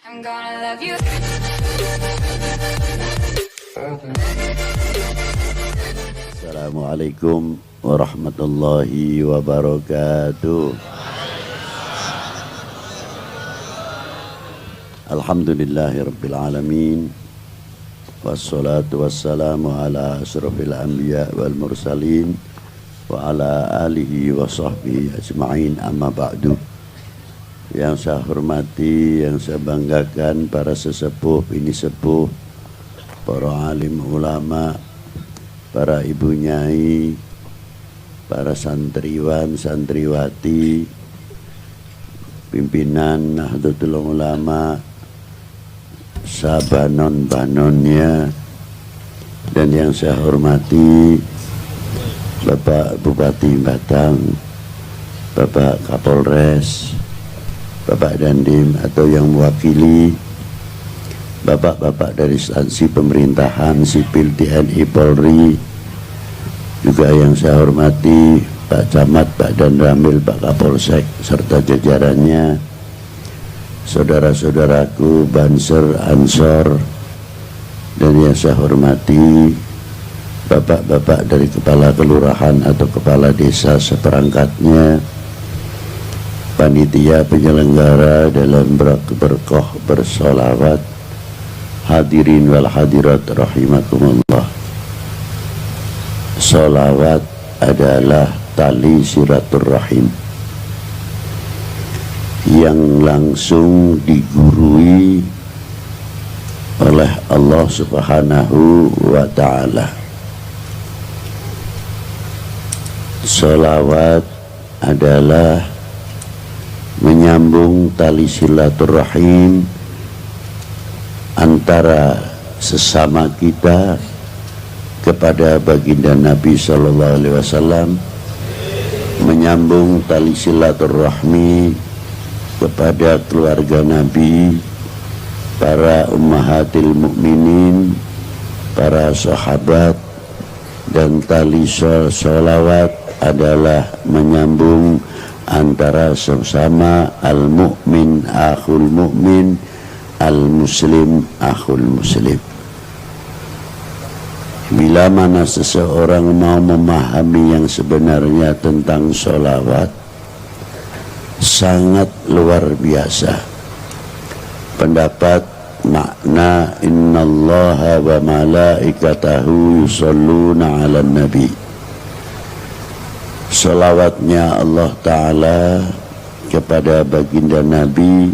I'm gonna love you. Assalamualaikum warahmatullahi wabarakatuh. Alhamdulillahirabbil alamin. Wassalatu wassalamu ala asyrafil anbiya wal mursalin wa ala alihi wa sahbihi ajma'in, amma ba'du. Yang saya hormati, yang saya banggakan para sesepuh, bini sepuh, para alim ulama, para ibu nyai, para santriwan, santriwati, pimpinan Nahdlatul Ulama, sabanon-banonnya, dan yang saya hormati Bapak Bupati Batang, Bapak Kapolres, Bapak Dandim atau yang mewakili, bapak-bapak dari instansi pemerintahan, sipil, TNI, Polri, juga yang saya hormati Pak Camat, Pak Danramil, Pak Kapolsek, serta jajarannya, saudara-saudaraku, Banser, Ansor, dan yang saya hormati bapak-bapak dari kepala kelurahan atau kepala desa seperangkatnya, panitia penyelenggara dalam berkah bersolawat, hadirin wal hadirat rahimakumullah. Solawat adalah tali silaturahim yang langsung digurui oleh Allah Subhanahu wa ta'ala. Solawat adalah menyambung tali silaturahim antara sesama kita kepada baginda Nabi Sallallahu Alaihi Wasallam, menyambung tali silaturahmi kepada keluarga Nabi, para ummahatil mukminin, para sahabat, dan tali sholawat adalah menyambung antara sesama al-mu'min akhul mu'min, al-muslim akhul muslim. Bila mana seseorang mau memahami yang sebenarnya tentang sholawat, sangat luar biasa. Pendapat makna innallaha wa malaikatahu yusholluna ala nabi, sholawatnya Allah Ta'ala kepada baginda Nabi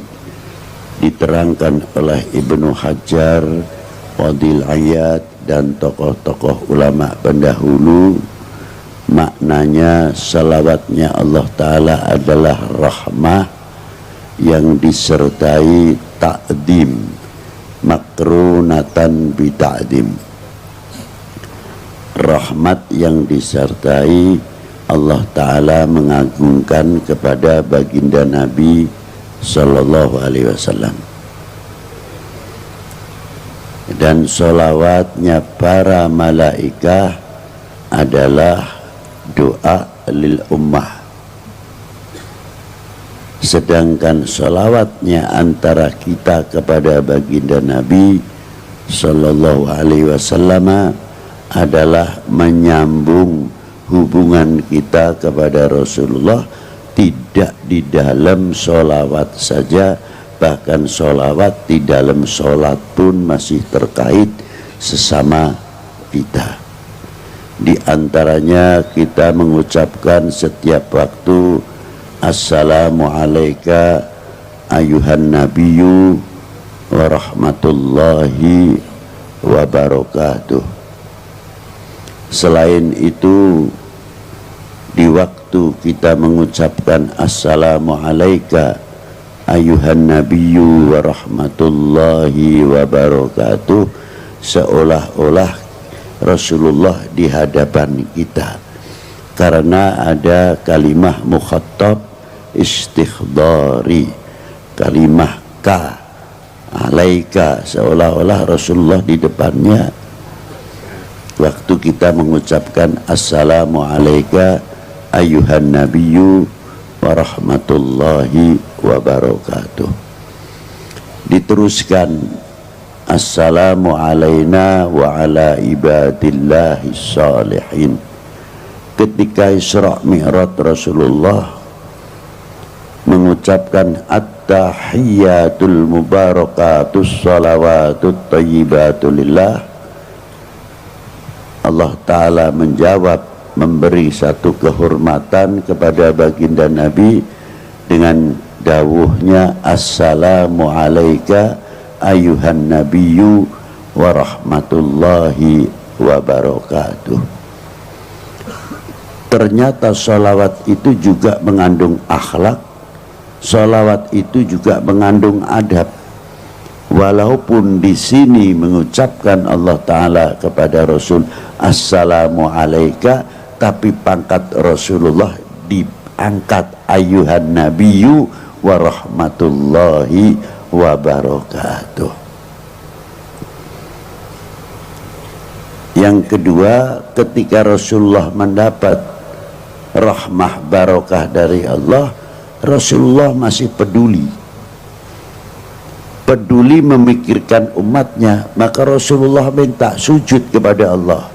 diterangkan oleh Ibnu Hajar, Fadil Ayat, dan tokoh-tokoh ulama pendahulu. Maknanya sholawatnya Allah Ta'ala adalah rahmah yang disertai ta'dim, makrunatan bita'dim, rahmat yang disertai Allah Ta'ala mengagungkan kepada baginda Nabi Sallallahu Alaihi Wasallam. Dan sholawatnya para malaikah adalah doa lil ummah. Sedangkan sholawatnya antara kita kepada baginda Nabi Sallallahu Alaihi Wasallam adalah menyambung hubungan kita kepada Rasulullah, tidak di dalam sholawat saja, bahkan sholawat di dalam sholat pun masih terkait sesama kita. Di antaranya kita mengucapkan setiap waktu assalamu alayka ayuhan nabiyyu wa rahmatullahi wa barakatuh. Selain itu, di waktu kita mengucapkan assalamu alayka ayuhan nabiyyu wa rahmatullahi wa barakatuh, seolah-olah Rasulullah di hadapan kita, karena ada kalimah mukhattab istighdari, kalimah ka alaika, seolah-olah Rasulullah di depannya waktu kita mengucapkan assalamu alayka ayuhan nabiyyu wa rahmatullahi wa barakatuh. diteruskan, assalamu alaina wa ala ibadillahi salihin. Ketika Isra Mi'raj Rasulullah mengucapkan at-tahiyyatul mubarakatus salawatut thayyibatu lillah, Allah Ta'ala menjawab, memberi satu kehormatan kepada baginda Nabi dengan dawuhnya, assalamu alaika ayuhan nabiyyu wa rahmatullahi wa barakatuh. Ternyata salawat itu juga mengandung akhlak, salawat itu juga mengandung adab. Walaupun di sini mengucapkan Allah Ta'ala kepada Rasul assalamu alaika, tapi pangkat Rasulullah diangkat ayuhan nabiyyu wa rahmatullahi wa barakatuh. Yang kedua, ketika Rasulullah mendapat rahmah barokah dari Allah, Rasulullah masih peduli memikirkan umatnya, maka Rasulullah minta sujud kepada Allah.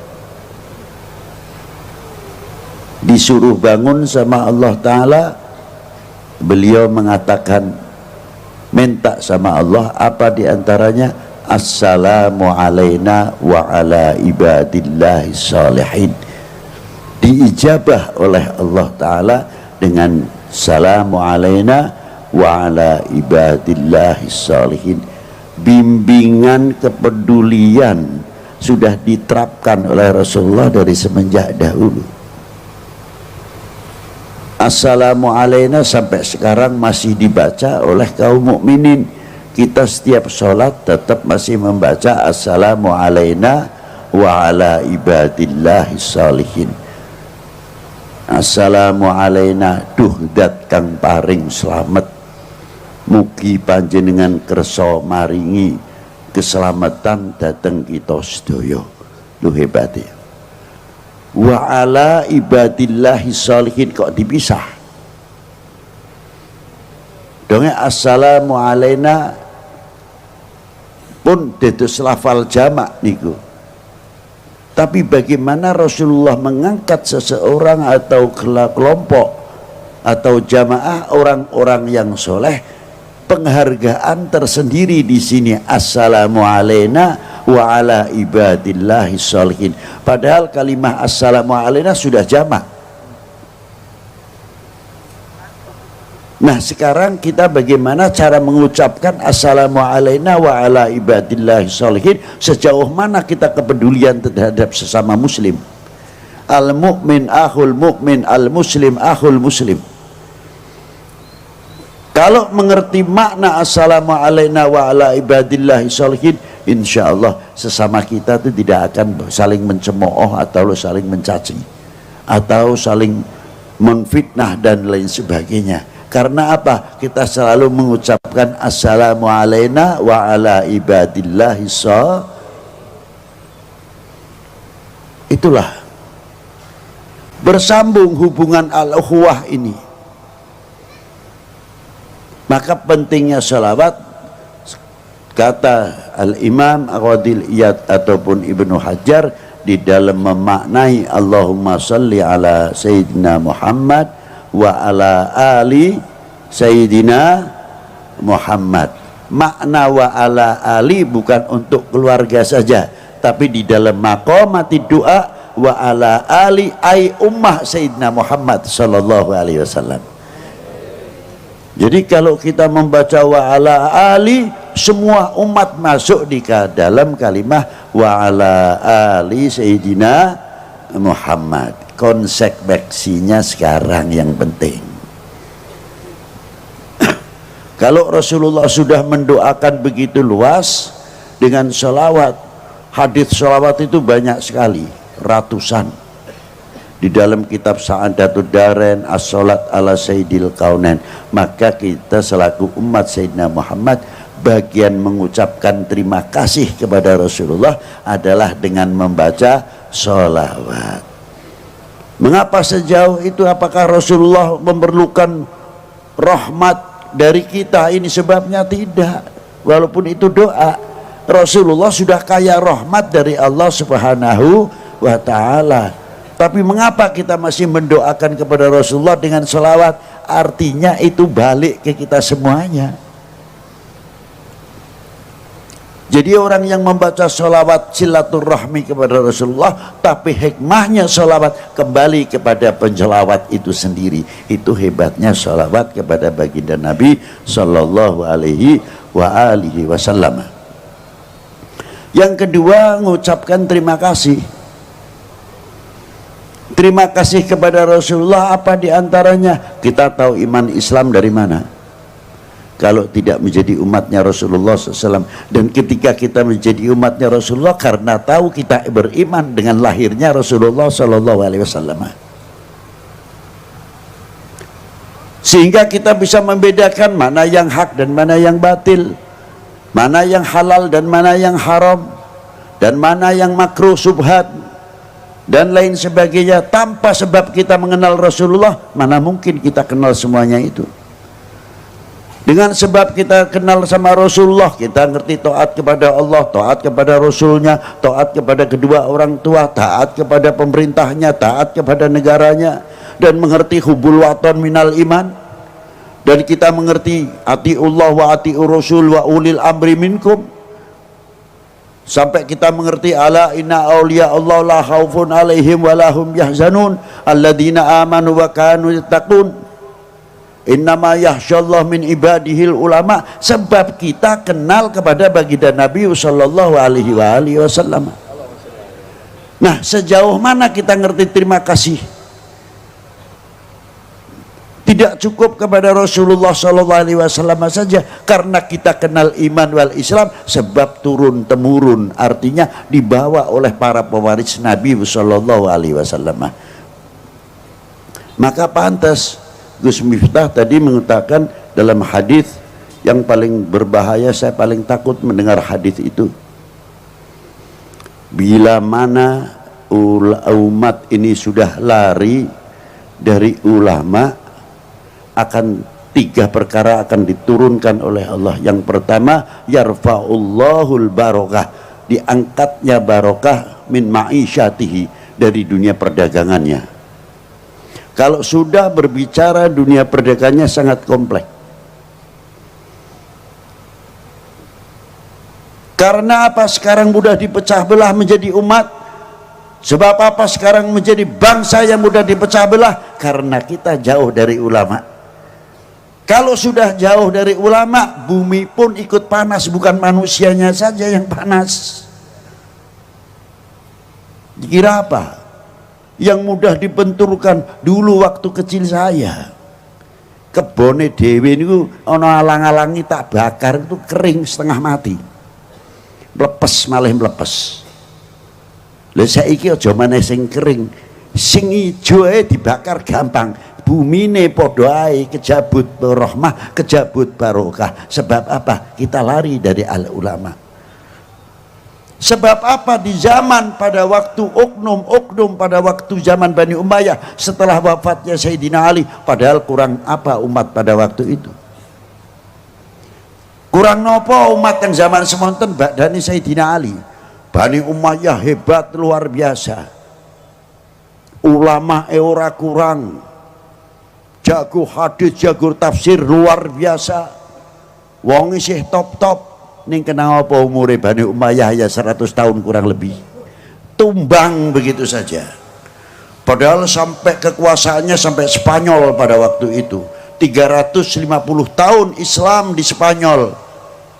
Disuruh bangun sama Allah Ta'ala, beliau mengatakan, minta sama Allah apa diantaranya, assalamu alaina wa ala ibadillahi salihin. Diijabah oleh Allah Ta'ala dengan salamu alaina wa ala ibadillahi salihin. Bimbingan kepedulian sudah diterapkan oleh Rasulullah dari semenjak dahulu. Assalamu alaina sampai sekarang masih dibaca oleh kaum mukminin. Kita setiap sholat tetap masih membaca assalamu alaina wa ala ibadillahi salihin. Assalamu alaina duh dat kang paring slamet, mugi panjenengan kersa maringi keselamatan dateng kita sedaya. Lu hebat ya. Wa ala ibadillahi salihin kok dipisah dongnya assalamu alaina pun dados lafal jamak niku. Tapi bagaimana Rasulullah mengangkat seseorang atau kelompok atau jamaah orang-orang yang soleh, penghargaan tersendiri di sini, assalamu alaina wa ala ibadillahi sholihin. Padahal kalimah assalamu alaina sudah jamak. Nah sekarang kita bagaimana cara mengucapkan assalamu alaina wa ala ibadillahi sholihin, sejauh mana kita kepedulian terhadap sesama muslim. Al mu'min akhul mu'min, al muslim akhul muslim. Kalau mengerti makna assalamu alaina wa ala ibadillahi sholihin, insya Allah sesama kita itu tidak akan saling mencemooh atau saling mencaci atau saling menfitnah dan lain sebagainya. Karena apa? Kita selalu mengucapkan assalamu alaina wa ala ibadillahi itulah bersambung hubungan al-ukhuwah ini. Maka pentingnya salawat, kata Al-Imam Al-Qadil Iyad ataupun Ibnu Hajar di dalam memaknai Allahumma salli ala Sayyidina Muhammad wa ala ali Sayyidina Muhammad. Makna wa ala ali bukan untuk keluarga saja, tapi di dalam maqamati doa wa ala ali ay ummah Sayyidina Muhammad sallallahu alaihi wasallam. Jadi kalau kita membaca wa ala ali, semua umat masuk di dalam kalimah wa ala ali Sayyidina Muhammad. Konsekuensinya sekarang yang penting. Kalau Rasulullah sudah mendoakan begitu luas dengan sholawat, hadits sholawat itu banyak sekali, ratusan. Di dalam kitab Sa'adatud Darain, as-sholat ala Sayyidil Kaunain. Maka kita selaku umat Sayyidina Muhammad, bagian mengucapkan terima kasih kepada Rasulullah adalah dengan membaca sholawat. Mengapa sejauh itu? Apakah Rasulullah memerlukan rahmat dari kita? Ini sebabnya tidak. walaupun itu doa. Rasulullah sudah kaya rahmat dari Allah Subhanahu wa ta'ala, tapi mengapa kita masih mendoakan kepada Rasulullah dengan sholawat? Artinya itu balik ke kita semuanya. Jadi orang yang membaca sholawat silaturahmi kepada Rasulullah, tapi hikmahnya sholawat kembali kepada penjelawat itu sendiri. Itu hebatnya sholawat kepada baginda Nabi Sallallahu Alaihi Wasallam. Yang kedua, mengucapkan terima kasih. Terima kasih kepada Rasulullah, apa diantaranya? Kita tahu iman Islam dari mana? Kalau tidak menjadi umatnya Rasulullah SAW. Dan ketika kita menjadi umatnya Rasulullah, karena tahu kita beriman dengan lahirnya Rasulullah SAW, sehingga kita bisa membedakan mana yang hak dan mana yang batil, mana yang halal dan mana yang haram, dan mana yang makruh subhat dan lain sebagainya. Tanpa sebab kita mengenal Rasulullah, mana mungkin kita kenal semuanya itu. Dengan sebab kita kenal sama Rasulullah, kita ngerti taat kepada Allah, taat kepada Rasulnya, taat kepada kedua orang tua, taat kepada pemerintahnya, taat kepada negaranya, dan mengerti hubul watan minal iman. Dan kita mengerti atiullah wa atiur rasul wa ulil amri minkum, sampai kita mengerti ala inna awliya Allah la khaufun alaihim wa lahum yahzanun alladzina amanu wa kanu yattaqun innama yahsyallah min ibadihil ulama. Sebab kita kenal kepada baginda Nabi sallallahu alaihi wasallam. Nah, sejauh mana kita ngerti terima kasih? Tidak cukup kepada Rasulullah sallallahu alaihi wasallam saja, karena kita kenal iman wal Islam sebab turun temurun, artinya dibawa oleh para pewaris Nabi sallallahu alaihi wasallam. Maka pantas Gus Miftah tadi mengatakan dalam hadis yang paling berbahaya, saya paling takut mendengar hadis itu. Bila mana umat ini sudah lari dari ulama, akan tiga perkara akan diturunkan oleh Allah. Yang pertama, yarfa'ullahul barokah, diangkatnya barokah min ma'isyatihi, dari dunia perdagangannya. Kalau sudah berbicara dunia perdagangannya sangat kompleks. Karena apa sekarang mudah dipecah belah menjadi umat? Sebab apa sekarang menjadi bangsa yang mudah dipecah belah? Karena kita jauh dari ulama. Kalau sudah jauh dari ulama, bumi pun ikut panas, bukan manusianya saja yang panas. Dikira apa? Yang mudah dibenturkan. Dulu waktu kecil saya, kebone dewe niku ana alang-alangi tak bakar itu kering setengah mati, mlepes, malah mlepes. Lha saiki aja maneh sing kering, sing ijo ae dibakar gampang. Bumine padha ae kejabut rahmah, kejabut barokah. Sebab apa? Kita lari dari al ulama. Sebab apa? Di zaman pada waktu oknum pada waktu zaman Bani Umayyah, setelah wafatnya Sayyidina Ali, padahal kurang apa umat pada waktu itu? Kurang nopo umat yang zaman semonten badani Sayyidina Ali? Bani Umayyah hebat luar biasa, ulama ora kurang, jago hadis, jago tafsir luar biasa, wong isih top-top. Ning kena apa umure Bani Umayyah ya 100 tahun kurang lebih, tumbang begitu saja. Padahal sampai kekuasaannya sampai Spanyol pada waktu itu, 350 tahun Islam di Spanyol.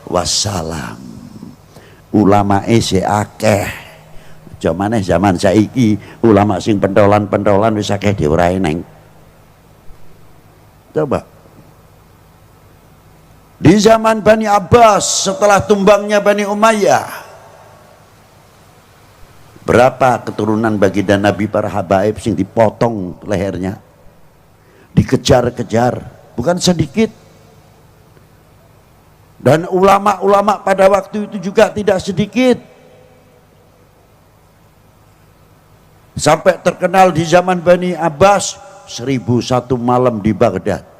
Wassalam, ulama ese akeh. Jamane zaman saiki ulama sing pentolan-pentolan wis akeh dhewe neng. Coba di zaman Bani Abbas, setelah tumbangnya Bani Umayyah, berapa keturunan baginda Nabi para habaib sing dipotong lehernya, dikejar-kejar, bukan sedikit. Dan ulama-ulama pada waktu itu juga tidak sedikit. Sampai terkenal di zaman Bani Abbas, 1001 malam di Baghdad.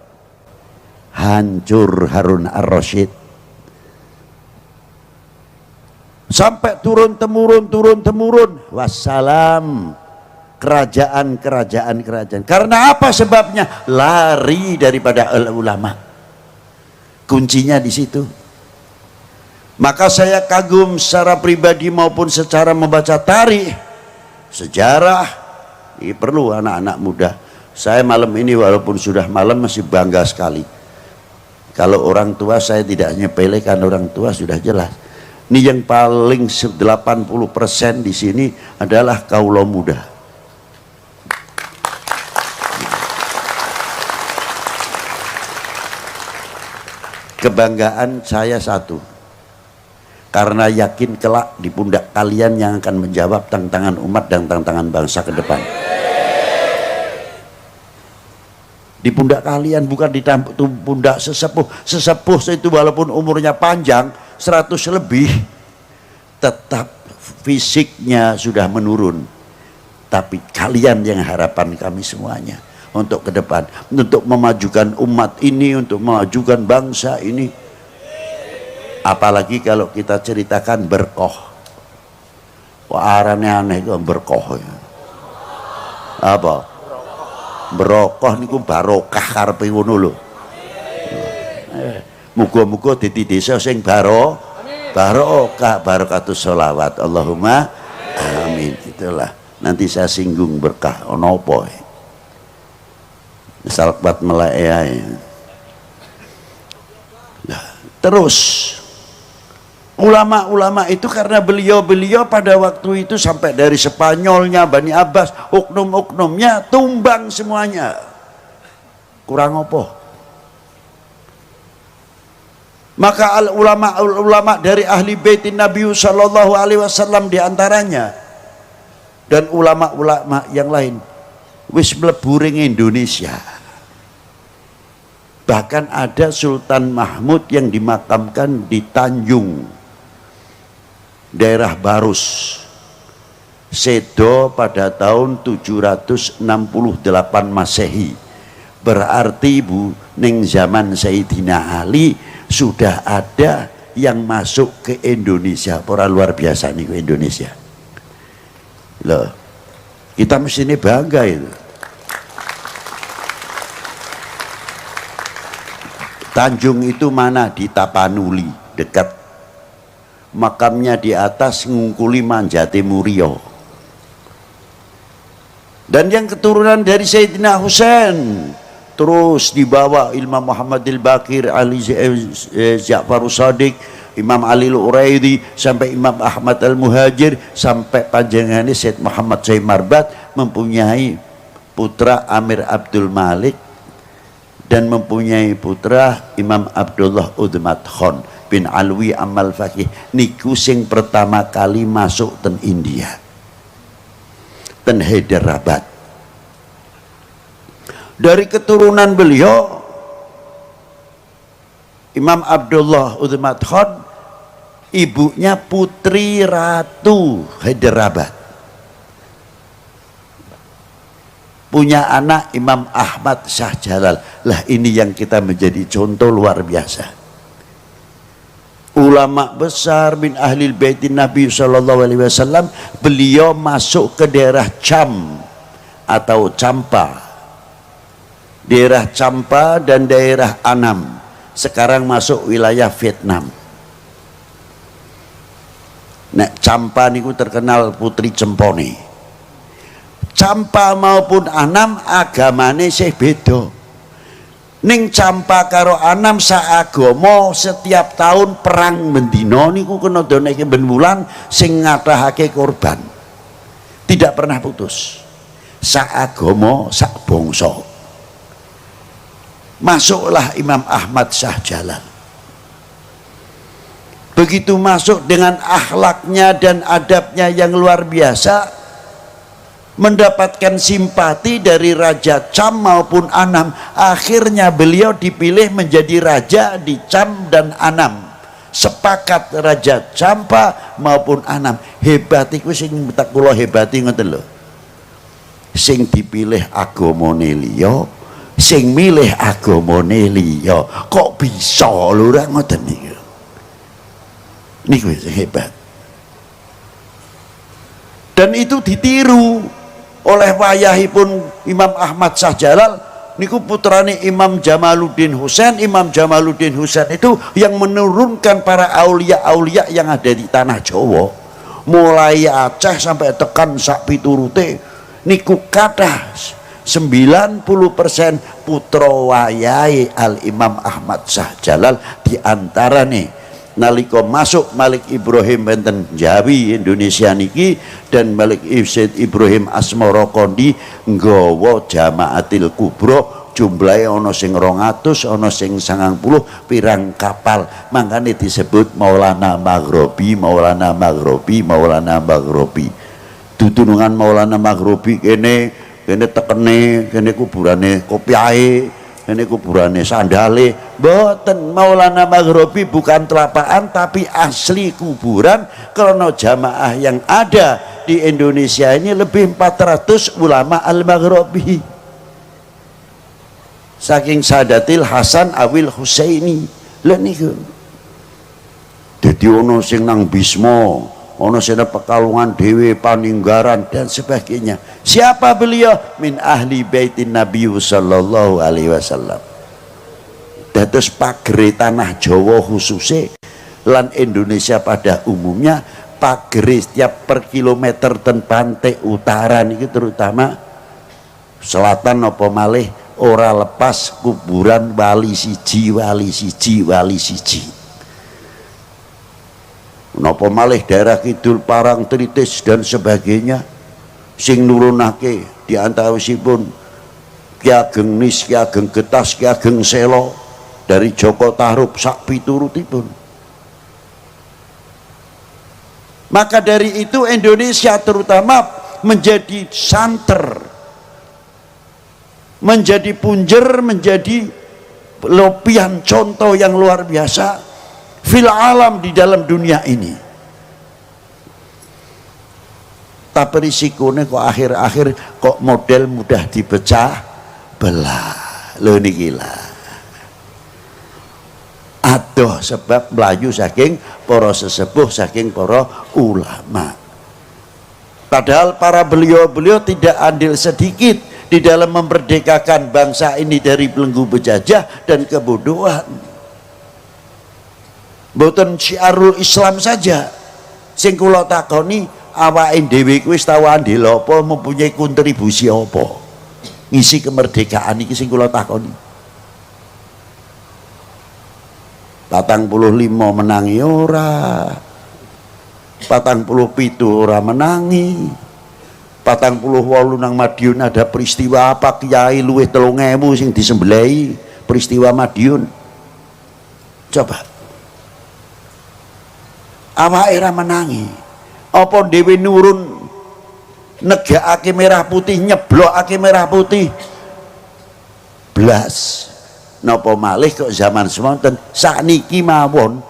Hancur Harun ar-Rasyid. sampai turun temurun wassalam. Kerajaan. Karena apa sebabnya? Lari daripada ulama. Kuncinya di situ. Maka saya kagum secara pribadi maupun secara membaca tarikh, sejarah. Ini perlu anak-anak muda. Saya malam ini walaupun sudah malam masih bangga sekali. Kalau orang tua saya tidak nyepelekan, orang tua sudah jelas. Ini yang paling 80% di sini adalah kaula muda. Kebanggaan saya satu, karena yakin kelak di pundak kalian yang akan menjawab tantangan umat dan tantangan bangsa ke depan. Di pundak kalian, bukan di pundak sesepuh. Sesepuh itu walaupun umurnya panjang 100 lebih, tetap fisiknya sudah menurun. Tapi kalian yang harapan kami semuanya untuk ke depan, untuk memajukan umat ini, untuk memajukan bangsa ini. Apalagi kalau kita ceritakan berkoh. Wah, aneh itu berkoh ya. Apa? Berokoh niku barokah karepe ngono lho. Muga-muga dadi desa sing barokah, barakatus sholawat. Allahumma amin. Itulah. Nanti saya singgung berkah ono apa. Salbat melae. Nah, terus ulama-ulama itu karena beliau pada waktu itu sampai dari Spanyolnya Bani Abbas, oknum-oknumnya tumbang semuanya. Kurang apa? Maka ulama-ulama dari ahli baitin Nabi sallallahu alaihi wasallam diantaranya dan ulama-ulama yang lain wis mlebu ring Indonesia. Bahkan ada Sultan Mahmud yang dimakamkan di Tanjung, daerah Barus, Sedo pada tahun 768 Masehi. Berarti Bu, ning zaman Sayyidina Ali sudah ada yang masuk ke Indonesia. Orang luar biasa nih ke Indonesia. Loh, kita mesti ini bangga itu. Tanjung itu mana? Di Tapanuli, dekat. Makamnya di atas Ngungkuli Manjate Murio. Dan yang keturunan dari Sayyidina Husain terus dibawa Imam Muhammad Al-Baqir, Ali Ja'far Shadiq, Imam Ali Al-Uraidi, sampai Imam Ahmad Al-Muhajir, sampai panjangannya Syed Muhammad Syekh Marbat mempunyai putra Amir Abdul Malik dan mempunyai putra Imam Abdullah Udmat Khan bin Alwi Amal Fakih. Niku sing pertama kali masuk ten India, ten Hyderabad. Dari keturunan beliau Imam Abdullah Udmat Khan, ibunya Putri Ratu Hyderabad. Punya anak Imam Ahmad Shah Jalal. Lah ini yang kita menjadi contoh luar biasa. Ulama besar min ahli baitin Nabi sallallahu alaihi wasallam, beliau masuk ke daerah Cham atau Champa. Daerah Champa dan daerah Annam. Sekarang masuk wilayah Vietnam. Nek Champa niku terkenal putri Cempone. Champa maupun Annam agamane sih beda. Ning Champa karo Annam saagama setiap tahun perang mendino niku kena doneke ben wulan sing ngathahake korban. Tidak pernah putus. Saagama sak bangsa. Masuklah Imam Ahmad Shah Jalal. Begitu masuk dengan akhlaknya dan adabnya yang luar biasa, mendapatkan simpati dari Raja Cham maupun Annam. Akhirnya beliau dipilih menjadi raja di Cham dan Annam. Sepakat Raja Champa maupun Annam. Hebat iku sing tak kula hebati ngoten lho. Sing dipilih agamane liya, sing milih agamane liya. Kok bisa lho ora ngoten niku. Niku hebat. dan itu ditiru oleh wayahipun Imam Ahmad Shah Jalal niku putrane Imam Jamaluddin Husain. Imam Jamaluddin Husain itu yang menurunkan para aulia-aulia yang ada di tanah Jawa, mulai Aceh sampai tekan sak piturute niku kathah 90% putra wayahe Al Imam Ahmad Shah Jalal. Diantarane nalika masuk Malik Ibrahim benten Jawi Indonesia niki dan Malik Said Ibrahim Asmara Kondi nggawa Jamaatil Kubra, jumlahe ana sing 200, ana sing 90 pirang kapal, mangkane disebut Maulana Maghribi, Maulana Maghribi, Maulana Maghribi. Tutunungan Maulana Maghribi kene tekene, kene kuburane kopiahe, ini kuburane sandale. Mboten, Maulana Maghribi bukan telapaan tapi asli kuburan, karena jamaah yang ada di Indonesia ini lebih 400 ulama Al-Maghribi saking Sadatil Hasan Awil Husaini. Lha niku dadi ono sing nang Bisma, ono sing Pekalongan dhewe, Paninggaran dan sebagainya. Siapa beliau? Min ahli baitin Nabi sallallahu alaihi wasallam. Dados pagere tanah Jawa khususnya lan Indonesia pada umumnya, pagere setiap per kilometer ten pantai utara niki terutama selatan apa malih ora lepas kuburan wali siji, wali siji, wali siji. Napa malih daerah kidul Parang Tritis dan sebagainya sing nurunake diantawisipun Ki Ageng Nis, Ki Ageng Getas, Ki Ageng Selo dari Joko Tarub sak piturutipun. Maka dari itu Indonesia terutama menjadi santer, menjadi punjer, menjadi lopian contoh yang luar biasa fil alam di dalam dunia ini. Tapi risikonya kok akhir-akhir kok model mudah dipecah belah. Lho niki lah. Aduh, sebab melayu saking para sesepuh, saking para ulama. Padahal para beliau-beliau tidak andil sedikit di dalam memerdekakan bangsa ini dari belenggu penjajah dan kebodohan. Mboten syiarul Islam saja sing kula takoni, awake dhewe kuwi wis tau andil apa, mempunyai kontribusi apa ngisi kemerdekaan iki sing kula takoni. 45 menangi ora, 47 ora menangi, 48 nang Madiun ada peristiwa apa, kiai luwih 3.000 sing disembelih peristiwa Madiun. Coba awake ora menangi, apa dhewe nurun negakake merah putih, nyeblokake merah putih blas. Napa malih kok zaman semonten sakniki mawon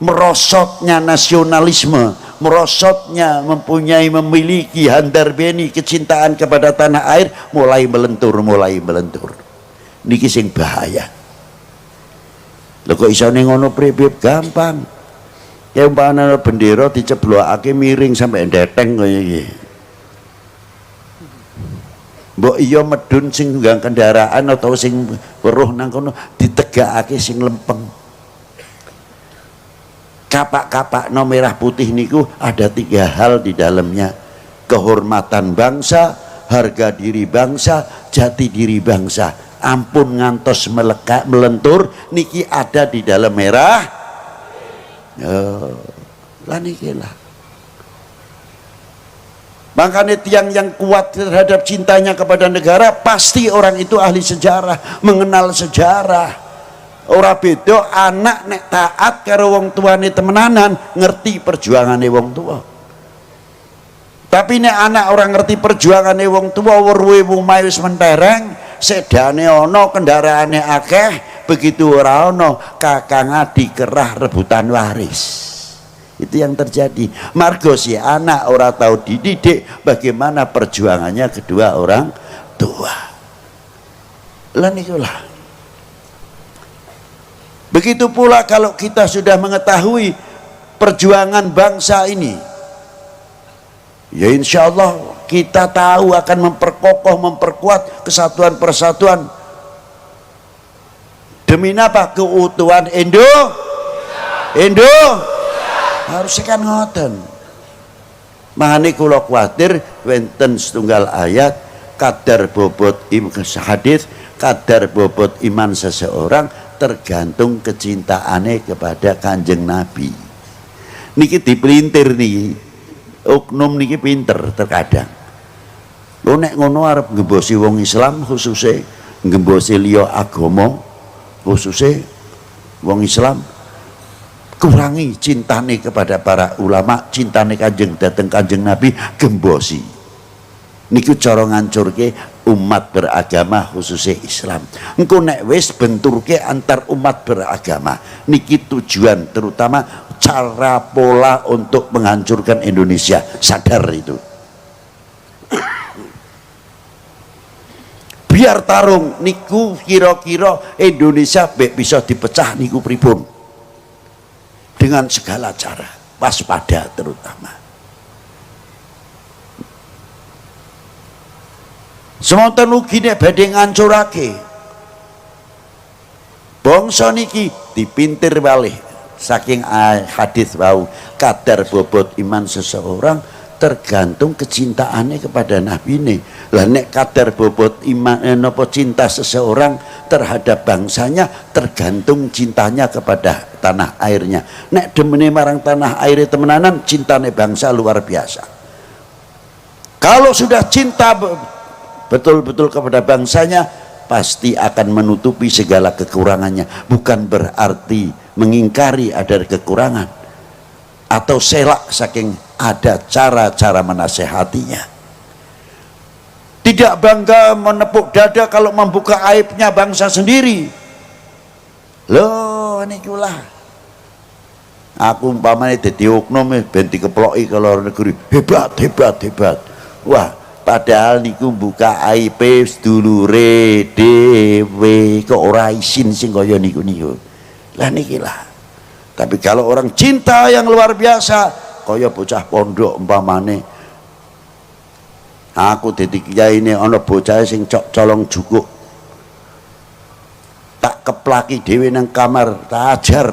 merosotnya nasionalisme, merosotnya memiliki handarbeni kecintaan kepada tanah air mulai melentur. Niki sing bahaya. Lho kok isone ngono pripip gampang. Ya umpamane bendera diceblokake miring sampai ndeteng kaya iki. Mbok iya medun sing nggang kendaraan atau sing weruh nang kono ditegakake sing lempeng. Kapak-kapak no merah putih niku ada 3 hal di dalamnya: kehormatan bangsa, harga diri bangsa, jati diri bangsa. Ampun ngantos melekat melentur niki ada di dalam merah. Lah niki lah. Makanya tiang yang kuat terhadap cintanya kepada negara pasti orang itu ahli sejarah, mengenal sejarah. Ora beda anak nek taat karo wong tuane temenanan, ngerti perjuangane wong tua. Tapi nek anak orang ngerti perjuangane wong tua, weruhe omahe wis mentereng, sedane ana, kendaraane akeh, begitu ora ana kakang adik kerah rebutan waris. Itu yang terjadi. Margo si anak ora tahu dididik bagaimana perjuangannya kedua orang tua. Lah nikulah. Begitu pula kalau kita sudah mengetahui perjuangan bangsa ini, Ya insya Allah kita tahu akan memperkokoh, memperkuat kesatuan persatuan demi apa? Keutuhan Indo harusnya kan ngoten. Makanya kula kuatir wenten setunggal ayat kadar bobot hadis, kadar bobot iman seseorang tergantung kecintaannya kepada Kanjeng Nabi. Niki dipelintir nih, oknum niki pinter terkadang. Lo nek ngono arep ngembosi wong Islam khususnya ngembosi liya agama khususnya wong Islam, kurangi cintane kepada para ulama, cintane Kanjeng dateng Kanjeng Nabi, gembosi. Niku cara ngancurke umat beragama khususnya Islam. Engko nek wis benturke antar umat beragama, niki tujuan terutama cara pola untuk menghancurkan Indonesia. Sadar itu. Biar tarung niku kira-kira Indonesia bisa dipecah niku pripun. Dengan segala cara, waspada terutama. Semonten ugi nek badhe ngancurake bangsa niki dipintir malih saking hadis wau, kadar bobot iman seseorang tergantung kecintaannya kepada Nabi ini. Lah nek kadar bobot iman napa cinta seseorang terhadap bangsanya tergantung cintanya kepada tanah airnya. Nek demene marang tanah air temenanan, cintane bangsa luar biasa. Kalau sudah cinta betul-betul kepada bangsanya, pasti akan menutupi segala kekurangannya. Bukan berarti mengingkari ada kekurangan atau selak, saking ada cara-cara menasehatinya. Tidak bangga menepuk dada kalau membuka aibnya bangsa sendiri. Loh nikulah aku umpamanya dadi oknum ben dikeploki ke luar negeri, hebat. Wah, padahal niku buka aib sedulure dhewe kok ora isin sing kaya niku. Lah nikilah. Tapi kalau orang cinta yang luar biasa, kaya bocah pondok umpamane, aku dadi kiai ini ana bocah sing colong jukuk, tak keplaki dhewe nang kamar, tak ajar.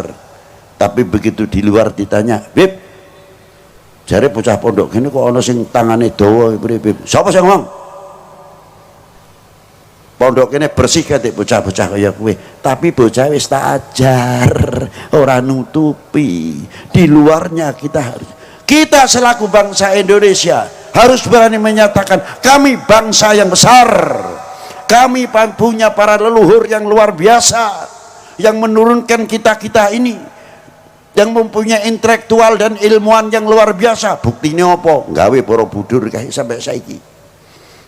Tapi begitu di luar ditanya, "Bib, jare bocah pondok kene kok ana sing tangane dawa Bib? Sapa sing ngomong? Pondok kene bersih kate bocah-bocah kaya kowe." Tapi bocah wis tak ajar, ora nutupi. Di luarnya kita selaku bangsa Indonesia harus berani menyatakan kami bangsa yang besar. Kami punya para leluhur yang luar biasa yang menurunkan kita ini, yang mempunyai intelektual dan ilmuwan yang luar biasa. Buktinya apa? Gawe Borobudur kayak sampai saiki,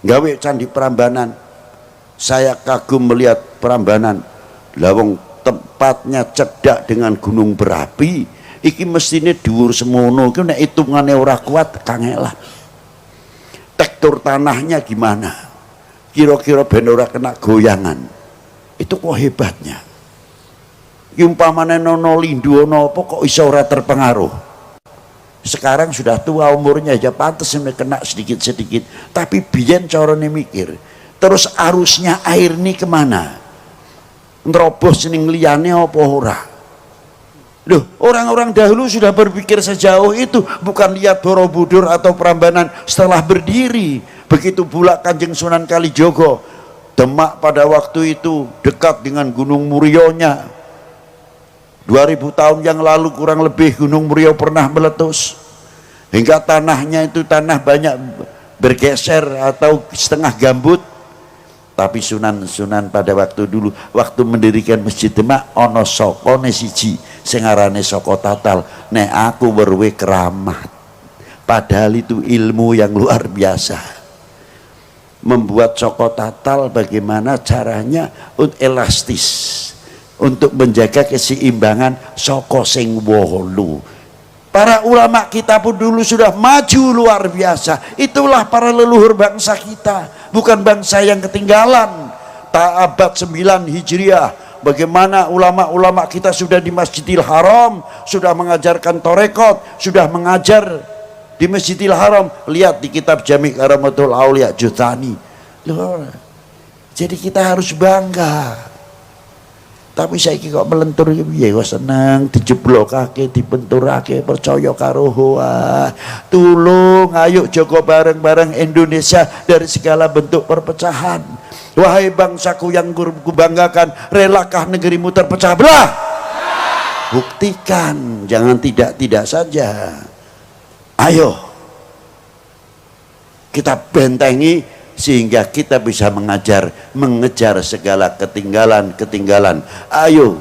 gawe Candi Prambanan. Saya kagum melihat Prambanan, lawang tempatnya cedak dengan gunung berapi. Iki mestine dhuwur semono, iki nek hitungane ora kuat kangelan. Tekstur tanahnya gimana? Kira-kira ben ora kena goyangan. Itu kok hebatnya. Iki umpamane nono lindu ono apa kok iso ora terpengaruh. Sekarang sudah tua umurnya aja pantes kena sedikit-sedikit. Tapi biyen carane mikir, terus arusnya air ini kemana? Nerobos ning liyane apa ora? Loh, orang-orang dahulu sudah berpikir sejauh itu, bukan lihat Borobudur atau Prambanan setelah berdiri. Begitu pula Kanjeng Sunan Kalijogo, Demak pada waktu itu dekat dengan Gunung Murionya. 2000 tahun yang lalu kurang lebih Gunung Murio pernah meletus, hingga tanahnya itu tanah banyak bergeser atau setengah gambut. Tapi Sunan pada waktu dulu, waktu mendirikan Masjid Demak, ono sokone siji sing arane Soko Tatal. Nek aku berwe keramat. Padahal itu ilmu yang luar biasa. Membuat Soko Tatal bagaimana caranya elastis untuk menjaga keseimbangan soko sing wolu. Para ulama kita pun dulu sudah maju luar biasa. Itulah para leluhur bangsa kita, bukan bangsa yang ketinggalan. Abad 9 Hijriah, bagaimana ulama-ulama kita sudah di Masjidil Haram, sudah mengajarkan torekot, sudah mengajar di Masjidil Haram. Lihat di kitab Jami' Karamatul Aulia Juthani. Jadi kita harus bangga. Tapi saiki kok melentur piye kok seneng dijeblokake, dibenturake, percaya karo hoa. Tulung ayo jaga bareng-bareng Indonesia dari segala bentuk perpecahan. Wahai bangsaku yang kubanggakan, relakah negerimu terpecah belah? Buktikan, jangan tidak-tidak saja. Ayo kita bentengi sehingga kita bisa mengejar segala ketinggalan. Ayo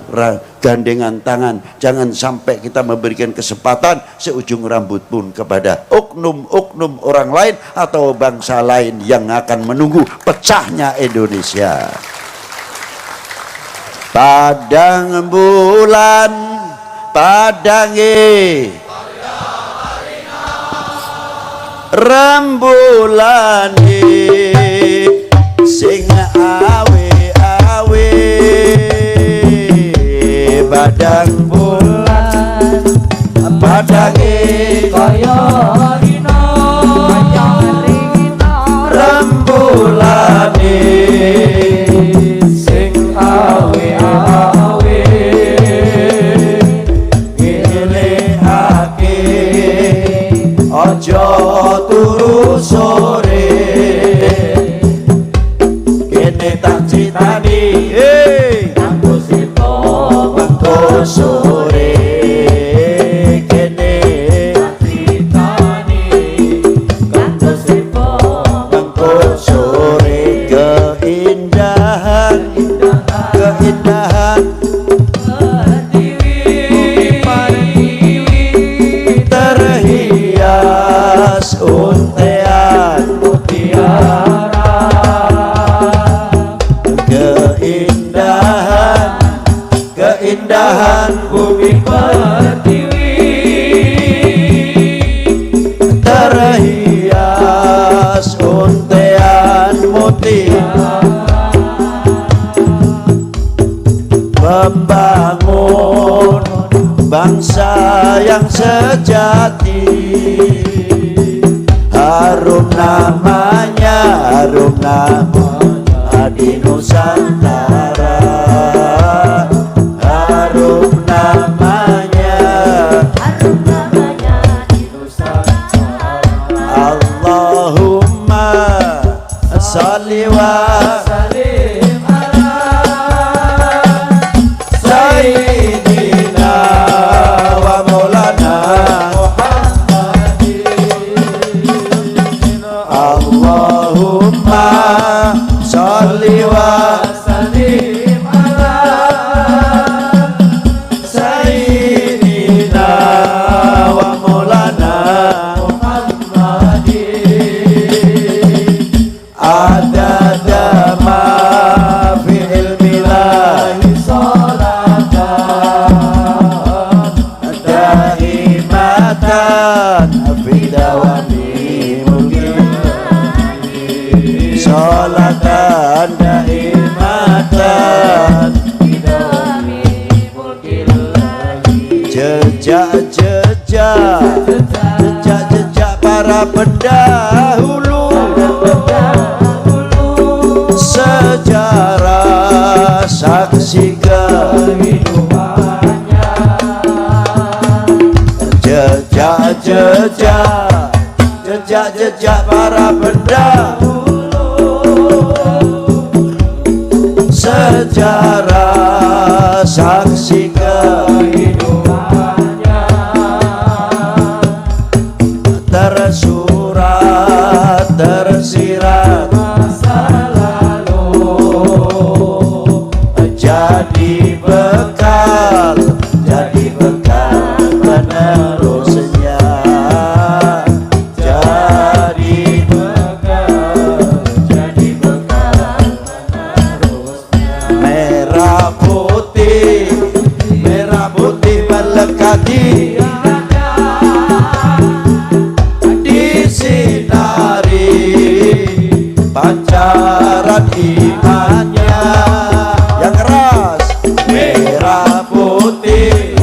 gandengan tangan, jangan sampai kita memberikan kesempatan seujung rambut pun kepada oknum-oknum orang lain atau bangsa lain yang akan menunggu pecahnya Indonesia. Padang bulan, padange rembulane sing awe-awe, padang bulan padange kaya rina rembulane sing awe-awe, ngelehake aja turu sore, kene tak critani nganggo sito wektu sore, kene tak critani nganggo sito wektu sore. Keindahan terhias untean mutiara, keindahan bumi pertiwi terhias untean mutiara. Membangun bangsa yang sejati, harum namanya di Nusantara, harum namanya di Nusantara. Allahumma sholli wa sallim ala sayyidina wa maulana Muhammadin. Allahumma sholli wa sallim ala sayyidina wa maulana Muhammadin. Adada ma fi ilmillahi salatan daimatan fi dawami mulkillahi, salatan daimatan fi dawami mulkillahi. Jejak para pendahulu, sejarah saksi kehidupannya. Jejak para pendahulu, sejarah saksi kehidupannya. Tersurat tersirat masa lalu, jadi bekal penerusnya, jadi bekal penerusnya. Merah putih melekati disinari pancaran imannya yang keras. Merah putih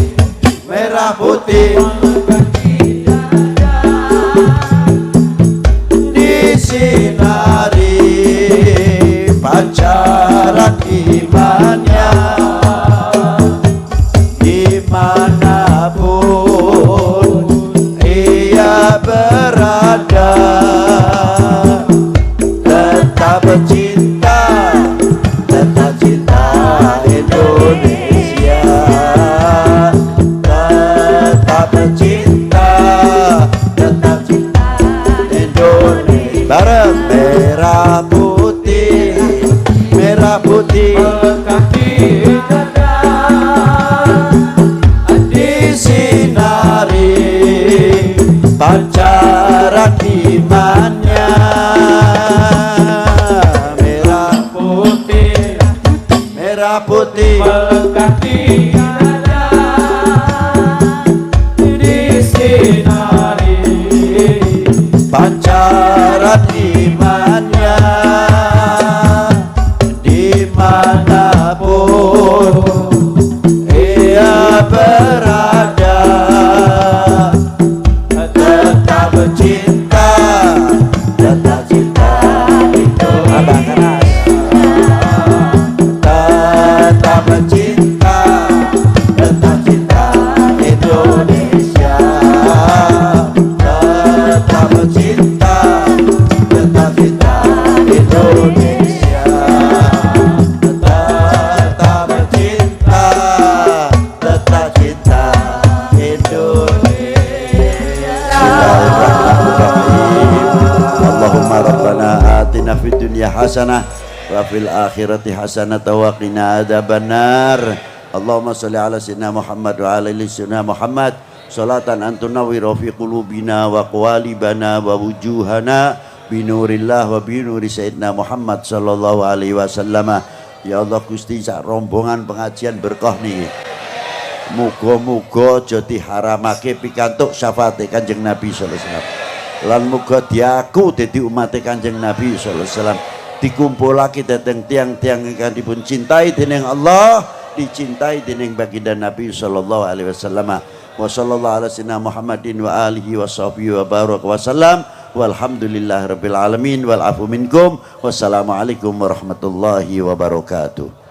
pancaran imannya merah putih melengkapi dada di sinari pancaran imannya dimanapun ia berada tetap cinta itu abang keras tetap cinta Indonesia tetap cinta Indonesia tetap cinta Indonesia. Allahumma rabbana atina fid dunya hasanah wa fil akhirati hasanah wa qina adzabannar. Allahumma shalli ala sayyidina Muhammad wa ala ali sayyidina Muhammad salatan antunawwiru fi qulubina wa qawalibana wa wujuhana binurillah wa binuri sayyidina Muhammad sallallahu alaihi wasallam. Ya Allah Gusti, sak rombongan pengajian berkah niki muga-muga aja diharamake pikantuk syafaate Kanjeng Nabi sallallahu alaihi wasallam lan muga diaku dadi umate Kanjeng Nabi sallallahu alaihi wasallam, dikumpulake dhateng tiang-tiang ingkang dipun cintai dening Allah, dicintai dening baginda Nabi sallallahu alaihi wasallam. Wa sallallahu ala sayyidina Muhammadin wa alihi wa sahbihi wa baraka wa sallam walhamdulillahirabbil alamin wal afu minkum wassalamu alaikum warahmatullahi wabarakatuh.